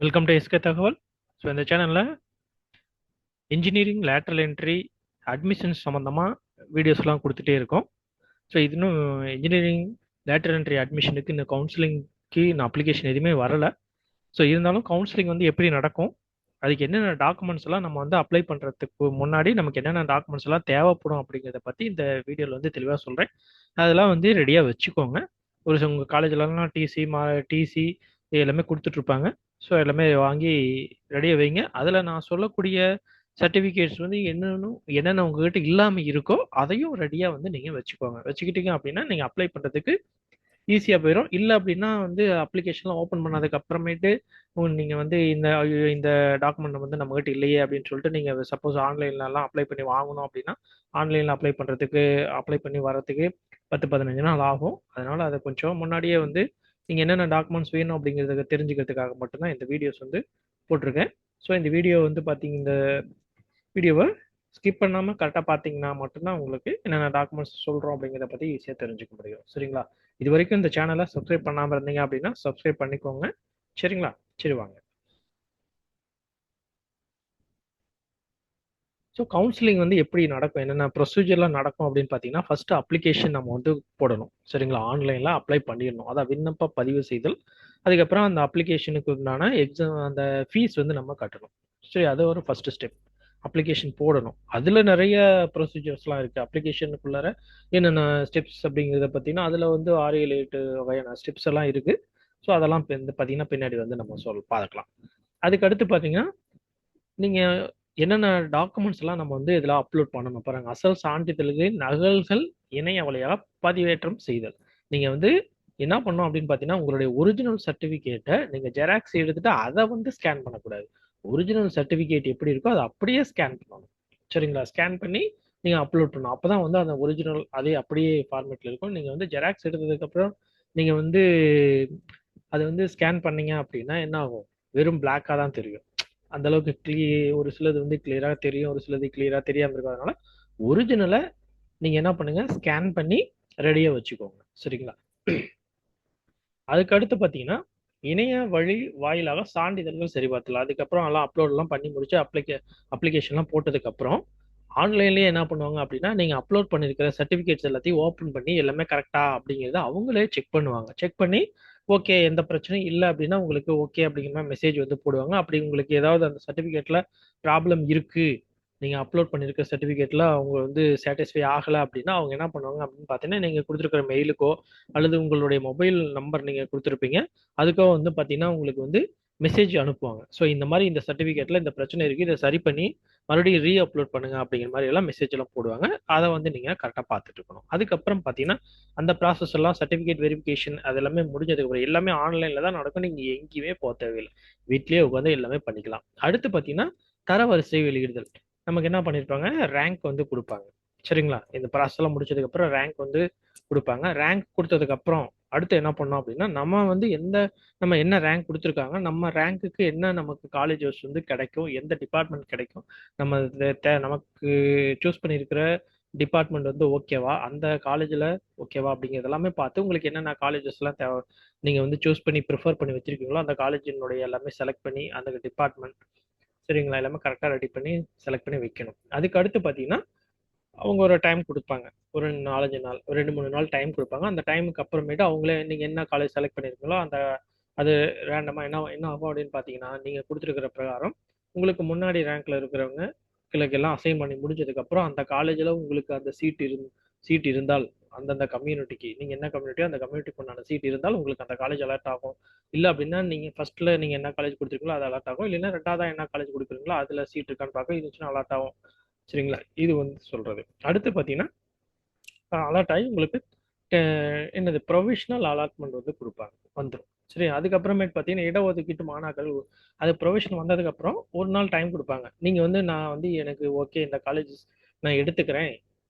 Welcome to SK தகவல். So இந்த சேனலில் இன்ஜினியரிங் லேட்ரல் என்ட்ரி அட்மிஷன்ஸ் சம்மந்தமாக வீடியோஸ்லாம் கொடுத்துட்டே இருக்கோம். ஸோ இது இன்னும் இன்ஜினியரிங் லேட்ரல் என்ட்ரி அட்மிஷனுக்கு இந்த கவுன்சிலிங்க்கு இந்த அப்ளிகேஷன் எதுவுமே வரலை. ஸோ இருந்தாலும் கவுன்சிலிங் வந்து எப்படி நடக்கும், அதுக்கு என்னென்ன டாக்குமெண்ட்ஸ் எல்லாம் நம்ம வந்து அப்ளை பண்ணுறதுக்கு முன்னாடி நமக்கு என்னென்ன டாக்குமெண்ட்ஸ் எல்லாம் தேவைப்படும் அப்படிங்கிறத பற்றி இந்த வீடியோவில் வந்து தெளிவாக சொல்கிறேன். அதெல்லாம் வந்து ரெடியாக வச்சுக்கோங்க. உங்கள் காலேஜ்லலாம் டிசி எல்லாமே கொடுத்துட்ருப்பாங்க. ஸோ எல்லாமே வாங்கி ரெடியாக வைங்க. அதில் நான் சொல்லக்கூடிய சர்டிஃபிகேட்ஸ் வந்து என்னென்ன உங்ககிட்ட இல்லாமல் இருக்கோ அதையும் ரெடியாக வந்து நீங்கள் வச்சுக்கோங்க. வச்சுக்கிட்டீங்க அப்படின்னா நீங்கள் அப்ளை பண்ணுறதுக்கு ஈஸியாக போயிடும். இல்லை அப்படின்னா வந்து அப்ளிகேஷன்லாம் ஓப்பன் பண்ணதுக்கு அப்புறமேட்டு நீங்கள் வந்து இந்த டாக்குமெண்ட் வந்து நம்மகிட்ட இல்லையே அப்படின்னு சொல்லிட்டு நீங்கள் சப்போஸ் ஆன்லைன்லலாம் அப்ளை பண்ணி வாங்கணும் அப்படின்னா ஆன்லைனில் அப்ளை பண்ணி வரதுக்கு 10-15 நாள் ஆகும். அதனால் அதை கொஞ்சம் முன்னாடியே வந்து நீங்கள் என்னென்ன டாக்குமெண்ட்ஸ் வேணும் அப்படிங்கிறத தெரிஞ்சுக்கிறதுக்காக மட்டும்தான் இந்த வீடியோஸ் வந்து போட்டிருக்கேன். ஸோ இந்த வீடியோ வந்து பார்த்தீங்க, இந்த வீடியோவை ஸ்கிப் பண்ணாமல் கரெக்டாக பார்த்தீங்கன்னா மட்டும்தான் உங்களுக்கு என்னென்ன டாக்குமெண்ட்ஸ் சொல்கிறோம் அப்படிங்கிறத பற்றி ஈஸியாக தெரிஞ்சுக்க முடியும். சரிங்களா? இது வரைக்கும் இந்த சேனலை சப்ஸ்கிரைப் பண்ணாமல் இருந்தீங்க அப்படின்னா சப்ஸ்கிரைப் பண்ணிக்கோங்க. சரிங்களா? சரி வாங்க. ஸோ கவுன்சிலிங் வந்து எப்படி நடக்கும், என்னென்ன ப்ரொசீஜர்லாம் நடக்கும் அப்படின்னு பார்த்தீங்கன்னா, ஃபர்ஸ்ட் அப்ளிகேஷன் நம்ம வந்து போடணும். சரிங்களா? ஆன்லைனில் அப்ளை பண்ணிடணும். அதான் விண்ணப்ப பதிவு செய்தல். அதுக்கப்புறம் அந்த அப்ளிகேஷனுக்கு உண்டான எக்ஸாம் அந்த ஃபீஸ் வந்து நம்ம கட்டணும். சரி, அது ஒரு ஃபர்ஸ்ட் ஸ்டெப். அப்ளிகேஷன் போடணும். அதில் நிறைய ப்ரொசீஜர்ஸ்லாம் இருக்குது. அப்ளிகேஷனுக்குள்ளார என்னென்ன ஸ்டெப்ஸ் அப்படிங்கிறத பார்த்தீங்கன்னா அதில் வந்து 6-7-8 வகையான ஸ்டெப்ஸ் எல்லாம் இருக்குது. ஸோ அதெல்லாம் இப்போ இந்த பார்த்தீங்கன்னா பின்னாடி வந்து நம்ம பார்க்கலாம். அதுக்கு அடுத்து பார்த்தீங்கன்னா நீங்கள் என்னென்ன டாக்குமெண்ட்ஸ் எல்லாம் நம்ம வந்து இதில் அப்லோட் பண்ணணும் பாருங்க. அசல் சான்றிதழ்களின் நகல்கள் இணைய வழியாக பதிவேற்றம் செய்தல். நீங்கள் வந்து என்ன பண்ணணும் அப்படின்னு பார்த்தீங்கன்னா, உங்களுடைய ஒரிஜினல் சர்டிஃபிகேட்டை நீங்கள் ஜெராக்ஸ் எடுத்துட்டு அதை வந்து ஸ்கேன் பண்ணக்கூடாது. ஒரிஜினல் சர்டிஃபிகேட் எப்படி இருக்கோ அதை அப்படியே ஸ்கேன் பண்ணணும். சரிங்களா? ஸ்கேன் பண்ணி நீங்கள் அப்லோட் பண்ணணும். அப்போ தான் வந்து அந்த ஒரிஜினல் அதே அப்படியே ஃபார்மேட்டில் இருக்கும். நீங்கள் வந்து ஜெராக்ஸ் எடுத்ததுக்கப்புறம் நீங்கள் வந்து அதை வந்து ஸ்கேன் பண்ணீங்க அப்படின்னா என்ன ஆகும், வெறும் பிளாக்காக தான் தெரியும். அந்த அளவுக்கு ஒரு சிலது வந்து கிளியரா தெரியும், ஒரு சிலது கிளியரா தெரியாம இருக்கும். அதனால ஒரிஜினலை நீங்க என்ன பண்ணுங்க, ஸ்கேன் பண்ணி ரெடியா வச்சுக்கோங்க. சரிங்களா? அதுக்கு அடுத்து பாத்தீங்கன்னா இணைய வழி வாயிலாக சான்றிதழ்கள் சரிபார்த்தலாம். அதுக்கப்புறம் எல்லாம் அப்லோட் எல்லாம் பண்ணி முடிச்சு அப்ளிகேஷன்லாம் போட்டதுக்கு அப்புறம் ஆன்லைன்லயே என்ன பண்ணுவாங்க அப்படின்னா, நீங்க அப்லோட் பண்ணிருக்கிற சர்டிபிகேட்ஸ் எல்லாத்தையும் ஓபன் பண்ணி எல்லாமே கரெக்டா அப்படிங்கறத அவங்களே செக் பண்ணுவாங்க. செக் பண்ணி ஓகே, எந்த பிரச்சனையும் இல்லை அப்படின்னா உங்களுக்கு ஓகே அப்படிங்கிற மாதிரி மெசேஜ் வந்து போடுவாங்க. அப்படி உங்களுக்கு ஏதாவது அந்த சர்டிபிகேட்ல ப்ராப்ளம் இருக்கு, நீங்க அப்லோட் பண்ணிருக்க சர்டிபிகேட்ல அவங்க வந்து சாட்டிஸ்ஃபை ஆகல அப்படின்னா அவங்க என்ன பண்ணுவாங்க அப்படின்னு பாத்தீங்கன்னா, நீங்க கொடுத்துருக்கிற மெயிலுக்கோ அல்லது உங்களுடைய மொபைல் நம்பர் நீங்க கொடுத்துருப்பீங்க, அதுக்கோ வந்து பாத்தீங்கன்னா உங்களுக்கு வந்து மெசேஜ் அனுப்புவாங்க. ஸோ இந்த மாதிரி இந்த சர்டிபிகேட்ல இந்த பிரச்சனை இருக்கு, இதை சரி பண்ணி மறுபடியும் ரீ அப்லோட் பண்ணுங்க அப்படிங்கிற மாதிரி எல்லாம் மெசேஜ் எல்லாம் போடுவாங்க. அதை வந்து நீங்க கரெக்டாக பார்த்துட்டு இருக்கணும். அதுக்கப்புறம் பார்த்தீங்கன்னா அந்த ப்ராசஸ் எல்லாம் சர்டிஃபிகேட் வெரிஃபிகேஷன் அது எல்லாமே முடிஞ்சதுக்கு அப்புறம் எல்லாமே ஆன்லைன்ல தான் நடக்கும். நீங்க எங்கேயுமே போக தேவையில்லை, வீட்லயே உட்காந்து எல்லாமே பண்ணிக்கலாம். அடுத்து பார்த்தீங்கன்னா தரவரிசை வெளியிடுதல். நமக்கு என்ன பண்ணிருப்பாங்க, ரேங்க் வந்து கொடுப்பாங்க. சரிங்களா? இந்த ப்ராசஸ் எல்லாம் முடிச்சதுக்கு அப்புறம் ரேங்க் வந்து கொடுப்பாங்க. ரேங்க் கொடுத்ததுக்கு அப்புறம் அடுத்து என்ன பண்ணோம் அப்படின்னா, நம்ம என்ன ரேங்க் கொடுத்துருக்காங்க, நம்ம ரேங்க்குக்கு என்ன நமக்கு காலேஜஸ் வந்து கிடைக்கும், எந்த டிபார்ட்மெண்ட் கிடைக்கும், நமக்கு சூஸ் பண்ணியிருக்கிற டிபார்ட்மெண்ட் வந்து ஓகேவா, அந்த காலேஜில் ஓகேவா அப்படிங்கிறது எல்லாமே பார்த்து உங்களுக்கு என்னென்ன காலேஜஸ்லாம் தேவை நீங்கள் வந்து சூஸ் பண்ணி ப்ரிஃபர் பண்ணி வச்சிருக்கீங்களோ அந்த காலேஜினுடைய எல்லாமே செலக்ட் பண்ணி அந்த டிபார்ட்மெண்ட், சரிங்களா, எல்லாமே கரெக்டாக ரெடி பண்ணி செலக்ட் பண்ணி வைக்கணும். அதுக்கு அடுத்து பார்த்தீங்கன்னா அவங்க ஒரு டைம் கொடுப்பாங்க. ஒரு 4-5 நாள், ஒரு 2-3 நாள் டைம் கொடுப்பாங்க. அந்த டைமுக்கு அப்புறமேட்டு அவங்களே நீங்கள் என்ன காலேஜ் செலக்ட் பண்ணியிருக்கீங்களோ அது ரேண்டமாக என்ன என்ன ஆகும் அப்படின்னு பார்த்தீங்கன்னா, நீங்கள் கொடுத்துருக்கிற பிரகாரம் உங்களுக்கு முன்னாடி ரேங்க்ல இருக்கிறவங்க எல்லாம் அசைன் பண்ணி முடிஞ்சதுக்கப்புறம் அந்த காலேஜில் உங்களுக்கு அந்த சீட் இருந்தால் அந்தந்த கம்யூனிட்டிக்கு நீங்கள் என்ன கம்யூனிட்டியோ அந்த கம்யூனிட்டிக்கு உண்டான சீட் இருந்தால் உங்களுக்கு அந்த காலேஜ் அலர்ட் ஆகும். இல்லை அப்படின்னா நீங்கள் ஃபர்ஸ்ட்ல நீங்கள் என்ன காலேஜ் கொடுத்துருக்கீங்களோ அது அலர்ட் ஆகும். இல்லைன்னா ரெண்டாவதா என்ன காலேஜ் கொடுக்குறீங்களோ அதில் சீட் இருக்கான்னு பார்க்க இருந்துச்சுன்னா அலர்ட் ஆகும். சரிங்களா? இது வந்து சொல்றது. அடுத்து பார்த்தீங்கன்னா அலர்ட் ஆகி உங்களுக்கு என்னது ப்ரொவிஷனல் அலாட்மெண்ட் வந்து கொடுப்பாங்க, வந்துடும். சரி, அதுக்கப்புறமேட்டு பார்த்தீங்கன்னா இடஒதுக்கீட்டு மாணாக்கர் அது ப்ரொவிஷனல் வந்ததுக்கப்புறம் ஒரு நாள் டைம் கொடுப்பாங்க. நீங்கள் வந்து நான் வந்து எனக்கு ஓகே இந்த காலேஜ் நான் எடுத்துக்கிறேன்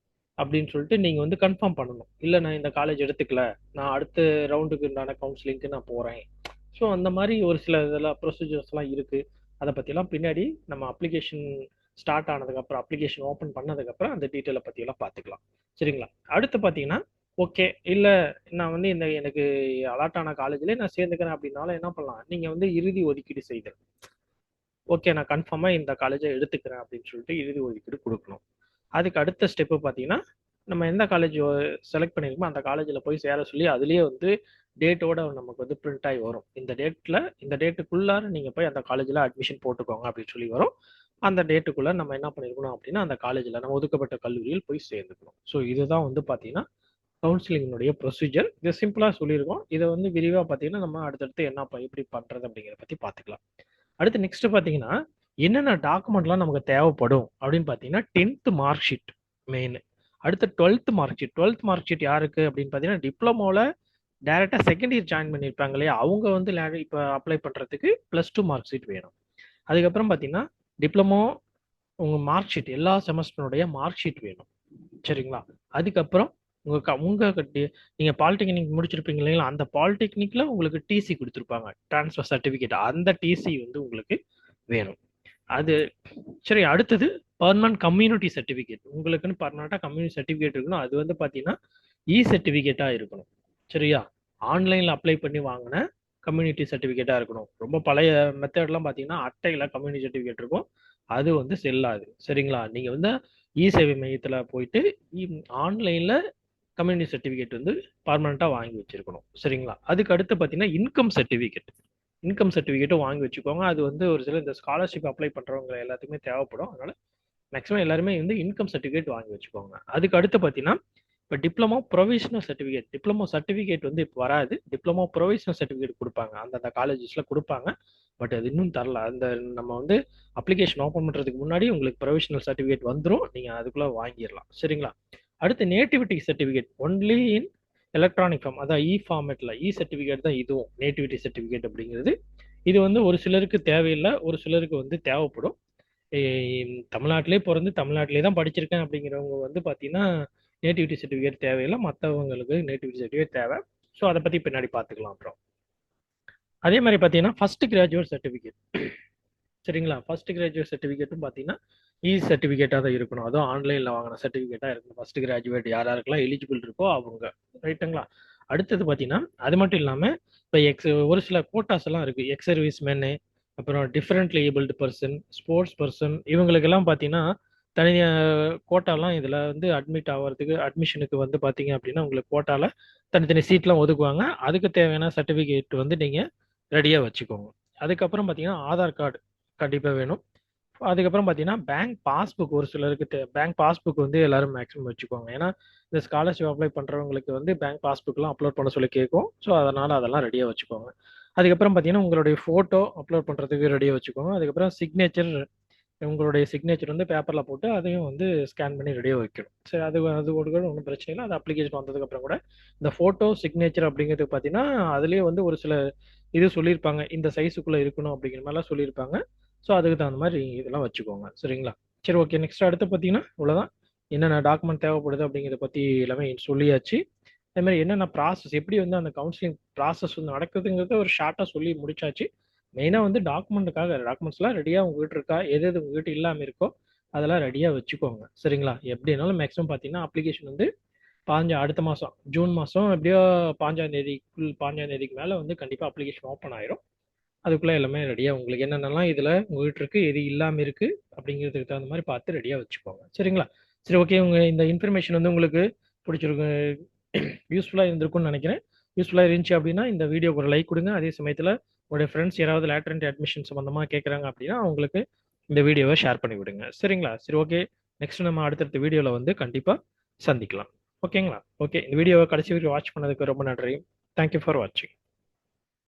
அப்படின்னு சொல்லிட்டு நீங்கள் வந்து கன்ஃபார்ம் பண்ணணும். இல்லை நான் இந்த காலேஜ் எடுத்துக்கல, நான் அடுத்த ரவுண்டுக்கு உண்டான கவுன்சிலிங்க்கு நான் போகிறேன். ஸோ அந்த மாதிரி ஒரு சில இதெல்லாம் ப்ரொசீஜர்ஸ்லாம் இருக்குது. அதை பற்றிலாம் பின்னாடி நம்ம அப்ளிகேஷன் ஸ்டார்ட் ஆனதுக்கப்புறம் அப்ளிகேஷன் ஓப்பன் பண்ணதுக்கப்புறம் அந்த டீட்டெயிலை பற்றியெல்லாம் பார்த்துக்கலாம். சரிங்களா? அடுத்து பார்த்தீங்கன்னா ஓகே. இல்ல நான் வந்து இந்த எனக்கு அலாட் ஆன காலேஜ்லயே நான் சேர்ந்துக்கிறேன் அப்படின்னாலும் என்ன பண்ணலாம்? நீங்க வந்து இறுதி ஒதுக்கீடு செய்தல். ஓகே நான் கன்ஃபார்மா இந்த காலேஜை எடுத்துக்கிறேன் அப்படின்னு சொல்லிட்டு இறுதி ஒதுக்கீடு கொடுக்கணும். அதுக்கு அடுத்த ஸ்டெப்பு பார்த்தீங்கன்னா, நம்ம எந்த காலேஜ் செலக்ட் பண்ணியிருக்கோமோ அந்த காலேஜில் போய் சேர சொல்லி அதுலேயே வந்து டேட்டோட நமக்கு வந்து பிரிண்ட் ஆகி வரும். இந்த டேட்டில் இந்த டேட்டுக்குள்ளார நீங்கள் போய் அந்த காலேஜில் அட்மிஷன் போட்டுக்கோங்க அப்படின்னு சொல்லி வரும். அந்த டேட்டுக்குள்ளே நம்ம என்ன பண்ணியிருக்கணும் அப்படின்னா அந்த காலேஜில் நம்ம ஒதுக்கப்பட்ட கல்லூரியில் போய் சேர்ந்துக்கணும். ஸோ இதுதான் வந்து பார்த்தீங்கன்னா கவுன்சிலிங்கினுடைய ப்ரொசீஜர். இதை சிம்பிளாக சொல்லியிருக்கோம். இதை வந்து விரிவாக பார்த்தீங்கன்னா நம்ம அடுத்தடுத்து என்ன எப்படி பண்ணுறது அப்படிங்கிறத பற்றி பார்த்துக்கலாம். அடுத்து நெக்ஸ்ட் பார்த்தீங்கன்னா என்னென்ன டாக்குமெண்ட்லாம் நமக்கு தேவைப்படும் அப்படின்னு பார்த்தீங்கன்னா 10th மார்க் ஷீட் மெயின். அடுத்து 12th mark sheet. 12th mark sheet யாருக்கு அப்படின்னு பார்த்தீங்கன்னா டிப்ளமோவில் டைரெக்டாக செகண்ட் இயர் ஜாயின் பண்ணியிருப்பாங்க இல்லையா, அவங்க வந்து இப்போ அப்ளை பண்ணுறதுக்கு +2 மார்க் ஷீட் வேணும். அதுக்கப்புறம் பார்த்தீங்கன்னா டிப்ளமோ உங்கள் மார்க் ஷீட் எல்லா செமஸ்டருடைய மார்க் ஷீட் வேணும். சரிங்களா? அதுக்கப்புறம் நீங்கள் பாலிடெக்னிக் முடிச்சிருப்பீங்க இல்லைங்களா, அந்த பாலிடெக்னிக்கில் உங்களுக்கு டிசி கொடுத்துருப்பாங்க, ட்ரான்ஸ்ஃபர் சர்டிஃபிகேட். அந்த டிசி வந்து உங்களுக்கு வேணும். அது சரி. அடுத்தது பர்மனன்ட் கம்யூனிட்டி சர்டிஃபிகேட். உங்களுக்குன்னு பர்மனண்டா கம்யூனிட்டி சர்டிஃபிகேட் இருக்கணும். அது வந்து பார்த்தீங்கன்னா சர்டிஃபிகேட்டா இருக்கணும். சரியா? ஆன்லைனில் அப்ளை பண்ணி வாங்கின கம்யூனிட்டி சர்டிஃபிகேட்டா இருக்கணும். ரொம்ப பழைய மெத்தட்லாம் பார்த்தீங்கன்னா அட்டையில் கம்யூனிட்டி சர்டிஃபிகேட் இருக்கும், அது வந்து செல்லாது. சரிங்களா? நீங்கள் வந்து சேவை மையத்தில் போயிட்டு ஆன்லைனில் கம்யூனிட்டி சர்டிஃபிகேட் வந்து பர்மனண்டா வாங்கி வச்சிருக்கணும். சரிங்களா? அதுக்கு அடுத்து பார்த்தீங்கன்னா இன்கம் சர்டிஃபிகேட். இன்கம் சர்டிஃபிகேட்டும் வாங்கி வச்சுக்கோங்க. அது வந்து ஒரு சில இந்த ஸ்காலர்ஷிப் அப்ளை பண்ணுறவங்க எல்லாத்துக்குமே தேவைப்படும். அதனால மேக்ஸிமம் எல்லாருமே வந்து இன்கம் சர்டிஃபிகேட் வாங்கி வச்சுக்கோங்க. அதுக்கு அடுத்து பார்த்தீங்கன்னா இப்போ diploma provisional certificate. Diploma certificate வந்து இப்போ வராது. டிப்ளமோ ப்ரொவிஷனல் சர்டிஃபிகேட் கொடுப்பாங்க, அந்தந்த காலேஜஸில் கொடுப்பாங்க. பட் அது இன்னும் தரல. அந்த நம்ம வந்து அப்ளிகேஷன் ஓப்பன் பண்ணுறதுக்கு முன்னாடி உங்களுக்கு ப்ரொவிஷனல் சர்டிஃபிகேட் வந்துடும், நீங்கள் அதுக்குள்ளே வாங்கிடலாம். சரிங்களா? அடுத்து nativity certificate only in electronic form, அதான் ஃபார்மேட்டில் சர்டிஃபிகேட் தான் இதுவும் நேட்டிவிட்டி சர்டிஃபிகேட் அப்படிங்கிறது. இது வந்து ஒரு சிலருக்கு தேவையில்லை, ஒரு சிலருக்கு வந்து தேவைப்படும். தமிழ்நாட்டிலே பிறந்து தமிழ்நாட்டிலே தான் படிச்சிருக்கேன் அப்படிங்கிறவங்க வந்து பார்த்தீங்கன்னா நேட்டிவிட்டி சர்டிஃபிகேட் தேவையில்லை, மற்றவங்களுக்கு நேட்டிவிட்டி சர்டிஃபிகேட் தேவை. ஸோ அதை பற்றி பின்னாடி பார்த்துக்கலாம். அப்புறம் அதே மாதிரி பார்த்தீங்கன்னா ஃபர்ஸ்ட் கிராஜுவேட் சர்டிஃபிகேட். சரிங்களா? ஃபர்ஸ்ட் கிராஜுவேட் சர்டிஃபிகேட்டும் பார்த்தீங்கன்னா சர்டிஃபிகேட்டாக தான் இருக்கணும். அதுவும் ஆன்லைனில் வாங்கின சர்டிஃபிகேட்டாக இருக்கணும். ஃபர்ஸ்ட் கிராஜுவேட் யார் யாருக்கெல்லாம் எலிஜிபிள் இருக்கோ அவங்க. ரைட்டுங்களா? அடுத்தது பார்த்தீங்கன்னா அது மட்டும் இல்லாமல் இப்போ ஒரு சில கோட்டாஸ் எல்லாம் இருக்குது. எக்ஸ் சர்வீஸ் மேனு, அப்புறம் differently abled person, sports person, இவங்களுக்கெல்லாம் பார்த்தீங்கன்னா தனியாக கோட்டாலாம் இதில் வந்து அட்மிட் ஆகிறதுக்கு அட்மிஷனுக்கு வந்து பார்த்தீங்க அப்படின்னா உங்களுக்கு கோட்டாவில் தனித்தனி சீட்லாம் ஒதுக்குவாங்க. அதுக்கு தேவையான சர்டிஃபிகேட் வந்து நீங்கள் ரெடியாக வச்சுக்கோங்க. அதுக்கப்புறம் பார்த்தீங்கன்னா ஆதார் கார்டு கண்டிப்பாக வேணும். அதுக்கப்புறம் பார்த்தீங்கன்னா பேங்க் பாஸ்புக். ஒரு சிலருக்கு பேங்க் பாஸ்புக் வந்து எல்லாரும் மேக்ஸிமம் வச்சுக்கோங்க. ஏன்னா இந்த ஸ்காலர்ஷிப் அப்ளை பண்ணுறவங்களுக்கு வந்து பேங்க் பாஸ்புக்லாம் அப்லோட் பண்ண சொல்லி கேட்கும். ஸோ அதனால் அதெல்லாம் ரெடியாக வச்சுக்கோங்க. அதுக்கப்புறம் பார்த்தீங்கன்னா உங்களுடைய ஃபோட்டோ அப்லோட் பண்ணுறதுக்கு ரெடியாக வச்சுக்கோங்க. அதுக்கப்புறம் சிக்னேச்சர், உங்களுடைய சிக்னேச்சர் வந்து பேப்பரில் போட்டு அதையும் வந்து ஸ்கேன் பண்ணி ரெடியாக வைக்கணும். சரி, அது அது கூட ஒன்றும் பிரச்சனை இல்லை. அது அப்ளிகேஷன் வந்ததுக்கப்புறம் கூட இந்த ஃபோட்டோ சிக்னேச்சர் அப்படிங்கிறது பார்த்தீங்கன்னா அதுலேயே வந்து ஒரு சில இது சொல்லியிருப்பாங்க, இந்த சைஸுக்குள்ளே இருக்கணும் அப்படிங்கிற மாதிரிலாம் சொல்லியிருப்பாங்க. ஸோ அதுக்கு தகுந்த மாதிரி இதெல்லாம் வச்சுக்கோங்க. சரிங்களா? சரி, ஓகே. நெக்ஸ்ட் அடுத்து பார்த்தீங்கன்னா இவ்வளோதான். என்னென்ன டாக்குமெண்ட் தேவைப்படுது அப்படிங்கிறத பற்றி எல்லாமே சொல்லியாச்சு. அதே மாதிரி என்னென்ன ப்ராசஸ், எப்படி வந்து அந்த கவுன்சிலிங் ப்ராசஸ் வந்து நடக்குதுங்கிறத ஒரு ஷார்ட்டாக சொல்லி முடிச்சாச்சு. மெயினாக வந்து டாக்குமெண்ட்ஸ்லாம் ரெடியாக உங்ககிட்ட இருக்கா, எது எது உங்ககிட்ட இல்லாமல் இருக்கோ அதெல்லாம் ரெடியாக வச்சுக்கோங்க. சரிங்களா? எப்படினாலும் மேக்ஸிமம் பார்த்தீங்கன்னா அப்ளிகேஷன் வந்து அடுத்த மாதம் ஜூன் மாதம் எப்படியோ 5ஆம் தேதிக்கு மேலே வந்து கண்டிப்பாக அப்ளிகேஷன் ஓப்பன் ஆயிரும். அதுக்குள்ளே எல்லாமே ரெடியாக உங்களுக்கு என்னென்னலாம் இதில் உங்ககிட்ட இருக்குது, எது இல்லாமல் இருக்குது அப்படிங்கிறதுக்கு தகுந்த மாதிரி பார்த்து ரெடியாக வச்சுக்கோங்க. சரிங்களா? சரி, ஓகே. உங்கள் இந்த இன்ஃபர்மேஷன் வந்து உங்களுக்கு பிடிச்சிருக்கு, யூஸ்ஃபுல்லாக இருந்திருக்கும்னு நினைக்கிறேன். யூஸ்ஃபுல்லாக இருந்துச்சு அப்படின்னா இந்த வீடியோக்கு ஒரு லைக் கொடுங்க. அதே சமயத்தில் உங்களுடைய ஃப்ரெண்ட்ஸ் யாராவது லேட்டரண்ட் அட்மிஷன் சம்மந்தமாக கேட்குறாங்க அப்படின்னா அவங்களுக்கு இந்த வீடியோவை ஷேர் பண்ணி விடுங்க. சரிங்களா? சரி, ஓகே. நெக்ஸ்ட் நம்ம அடுத்தடுத்த வீடியோவில் வந்து கண்டிப்பாக சந்திக்கலாம். ஓகேங்களா? ஓகே. இந்த வீடியோவை கடைசி வரைக்கும் வாட்ச் பண்ணதுக்கு ரொம்ப நன்றி. தேங்க்யூ ஃபார் வாட்சிங்.